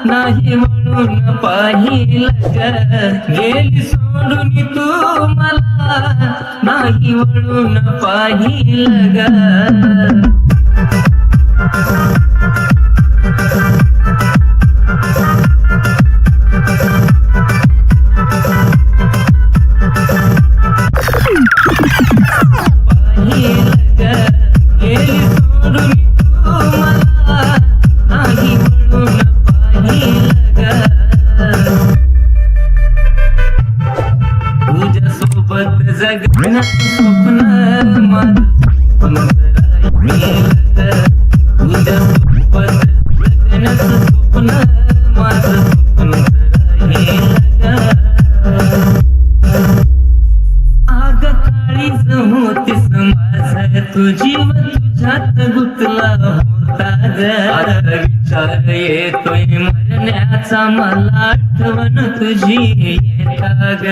नाही म्हणून पाहिलं ग, गेली सोडून तू मला नाही म्हणून पाहिलं ग. जगण्याचं स्वप्न माझं तुझ्या सोबत जगण्याचं स्वप्न माझं आग काळीच होतीस माझं, तुझी व तुझ्यात गुतला होता ग. आता विचार येतोय मरण्याचा, मला आठवण तुझी येता ग.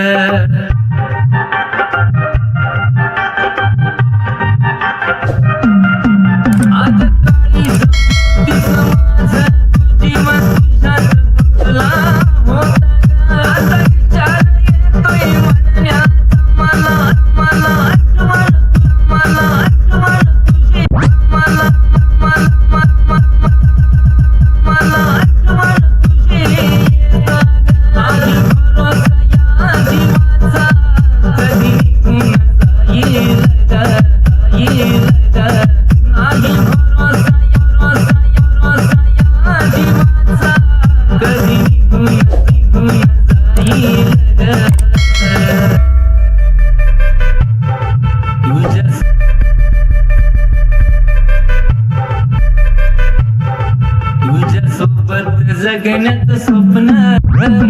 तुझ्यासोबत जगण्याचं स्वप्न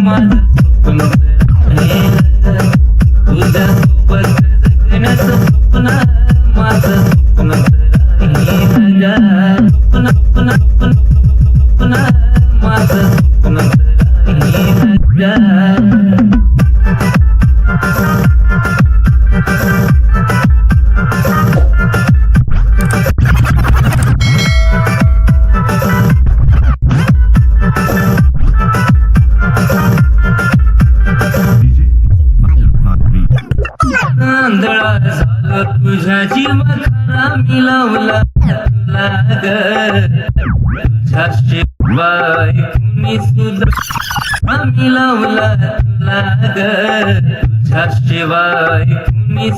माझं स्वप्न, तुझ्यासोबत जगण्याचं स्वप्न माझं स्वप्न, स्वप्न स्वप्न स्वप्न माझं स्वप्न. आंधळा झाला तुझ्या जीवा खरा मिळवला तुला ग, तुझ्या शिवाय कुणी सुद्धा मिळवला तुला ग, तुझ्या शिवाय कुणी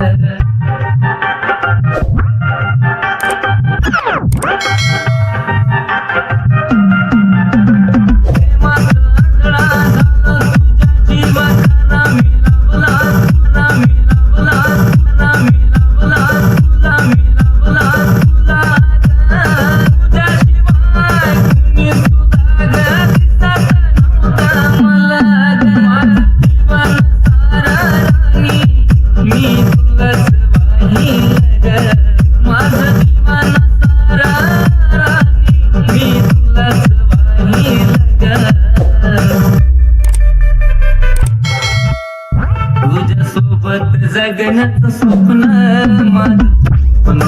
तुझ्यासोबत जगण्याचं स्वप्न माझं स्वप्न,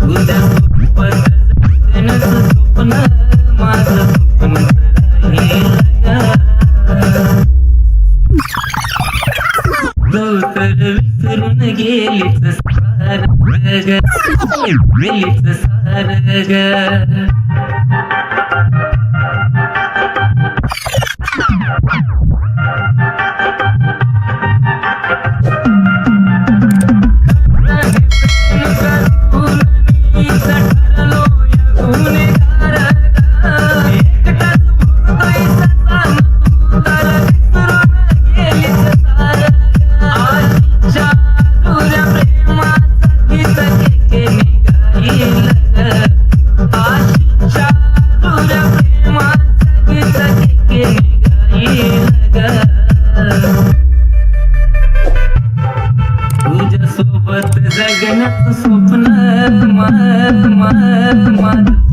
तुझ्यासोबत जगण्याचं स्वप्न माझं स्वप्न. तू तर विसरून गेलीच सार ग, गेलीच सार ग. तुझ्यासोबत जगण्याचं स्वप्न माझं